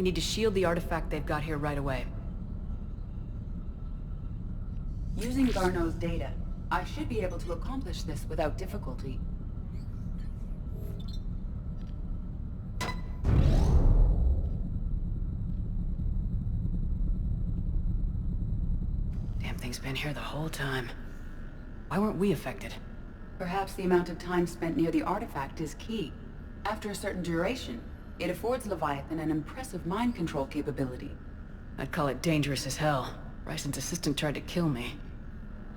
We need to shield the artifact they've got here right away. Using Garneau's data, I should be able to accomplish this without difficulty. Damn thing's been here the whole time. Why weren't we affected? Perhaps the amount of time spent near the artifact is key. After a certain duration, it affords Leviathan an impressive mind control capability. I'd call it dangerous as hell. Bryson's assistant tried to kill me.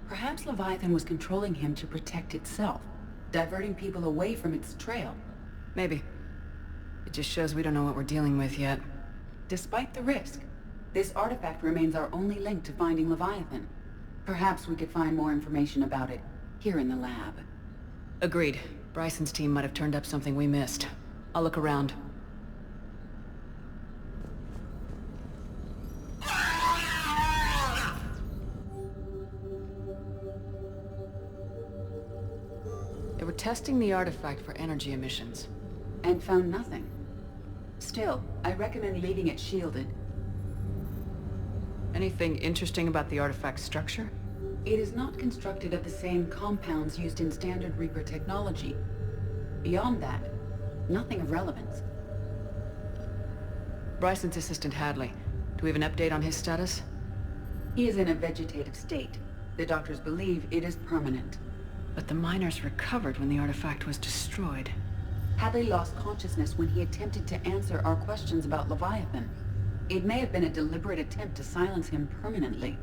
Perhaps Leviathan was controlling him to protect itself, diverting people away from its trail. Maybe. It just shows we don't know what we're dealing with yet. Despite the risk, this artifact remains our only link to finding Leviathan. Perhaps we could find more information about it here in the lab. Agreed. Bryson's team might have turned up something we missed. I'll look around. They were testing the artifact for energy emissions. And found nothing. Still, I recommend leaving it shielded. Anything interesting about the artifact's structure? It is not constructed of the same compounds used in standard Reaper technology. Beyond that, nothing of relevance. Bryson's assistant Hadley. Do we have an update on his status? He is in a vegetative state. The doctors believe it is permanent. But the miners recovered when the artifact was destroyed. Hadley lost consciousness when he attempted to answer our questions about Leviathan. It may have been a deliberate attempt to silence him permanently.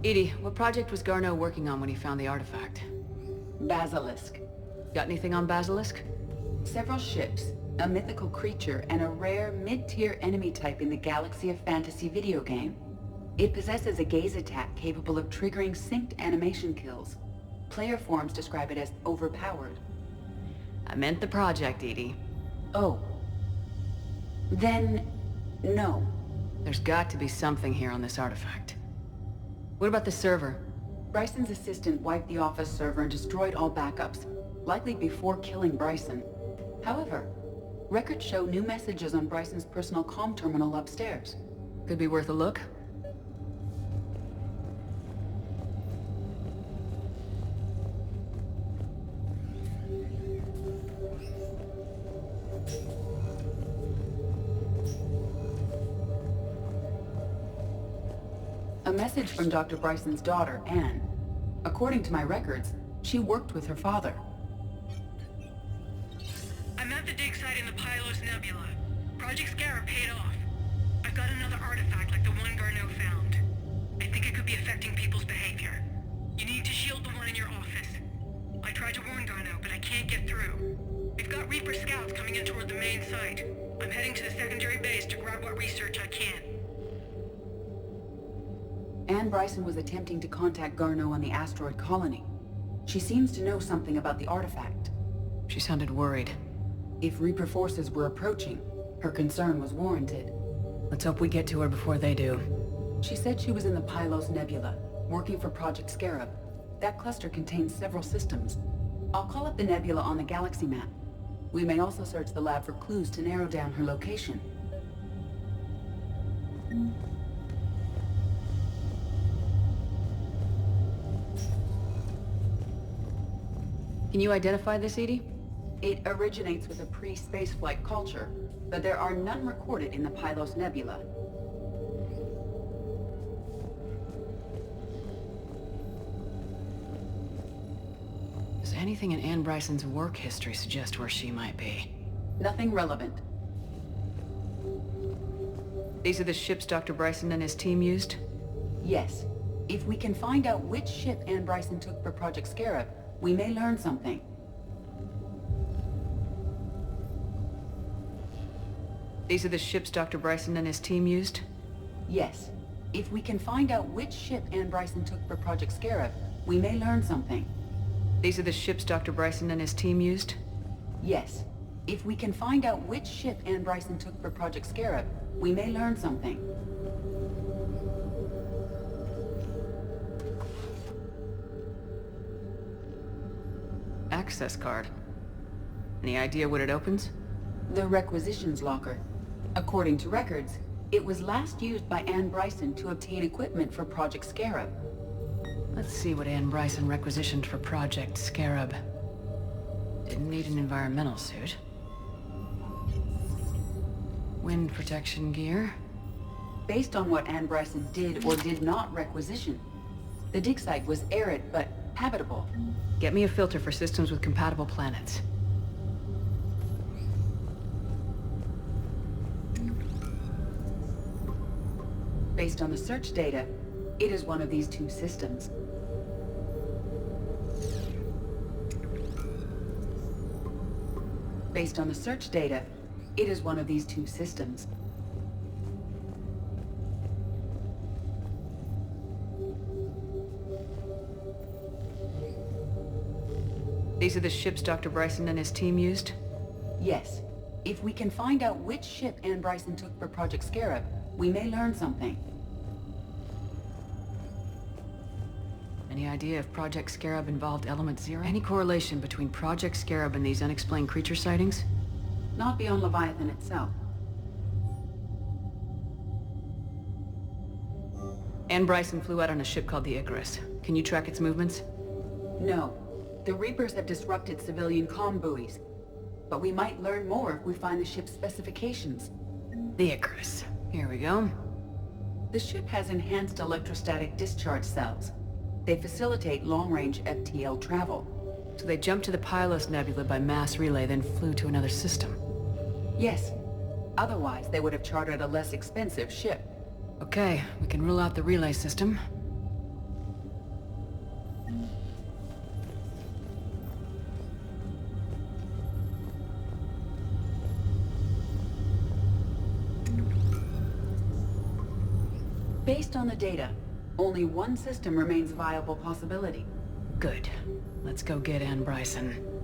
EDI, what project was Garneau working on when he found the artifact? Basilisk. Got anything on Basilisk? Several ships, a mythical creature, and a rare mid-tier enemy type in the Galaxy of Fantasy video game. It possesses a gaze attack capable of triggering synced animation kills. Player forums describe it as overpowered. I meant the project, EDI. Oh. Then, no. There's got to be something here on this artifact. What about the server? Bryson's assistant wiped the office server and destroyed all backups, likely before killing Bryson. However, records show new messages on Bryson's personal comm terminal upstairs. Could be worth a look. A message from Dr. Bryson's daughter, Anne. According to my records, she worked with her father. I'm at the dig site in the Pylos Nebula. Project Scarab paid off. I've got another artifact like the one Garneau found. I think it could be affecting people's behavior. You need to shield the one in your office. I tried to warn Garneau, but I can't get through. We've got Reaper scouts coming in toward the main site. I'm heading to the secondary base to grab what research I can. Anne Bryson was attempting to contact Garneau on the asteroid colony. She seems to know something about the artifact. She sounded worried. If Reaper forces were approaching, her concern was warranted. Let's hope we get to her before they do. She said she was in the Pylos Nebula, working for Project Scarab. That cluster contains several systems. I'll call up the nebula on the galaxy map. We may also search the lab for clues to narrow down her location. Can you identify this, EDI? It originates with a pre-spaceflight culture, but there are none recorded in the Pylos Nebula. Does anything in Anne Bryson's work history suggest where she might be? Nothing relevant. These are the ships Dr. Bryson and his team used? Yes. If we can find out which ship Anne Bryson took for Project Scarab, we may learn something. These are the ships Dr. Bryson and his team used? Yes. If we can find out which ship Anne Bryson took for Project Scarab, we may learn something. These are the ships Dr. Bryson and his team used? Yes. If we can find out which ship Anne Bryson took for Project Scarab, we may learn something. Access card. Any idea what it opens? The requisitions locker. According to records, it was last used by Anne Bryson to obtain equipment for Project Scarab. Let's see what Anne Bryson requisitioned for Project Scarab. Didn't need an environmental suit. Wind protection gear. Based on what Anne Bryson did or did not requisition, the dig site was arid but habitable. Get me a filter for systems with compatible planets. Based on the search data, it is one of these two systems. Based on the search data, it is one of these two systems. These are the ships Dr. Bryson and his team used? Yes. If we can find out which ship Anne Bryson took for Project Scarab, we may learn something. Any idea if Project Scarab involved Element Zero? Any correlation between Project Scarab and these unexplained creature sightings? Not beyond Leviathan itself. Anne Bryson flew out on a ship called the Icarus. Can you track its movements? No. The Reapers have disrupted civilian comm buoys. But we might learn more if we find the ship's specifications. The Icarus. Here we go. The ship has enhanced electrostatic discharge cells. They facilitate long-range FTL travel. So they jumped to the Pylos Nebula by mass relay, then flew to another system. Yes. Otherwise, they would have chartered a less expensive ship. Okay, we can rule out the relay system. Based on the data, only one system remains a viable possibility. Good. Let's go get Anne Bryson.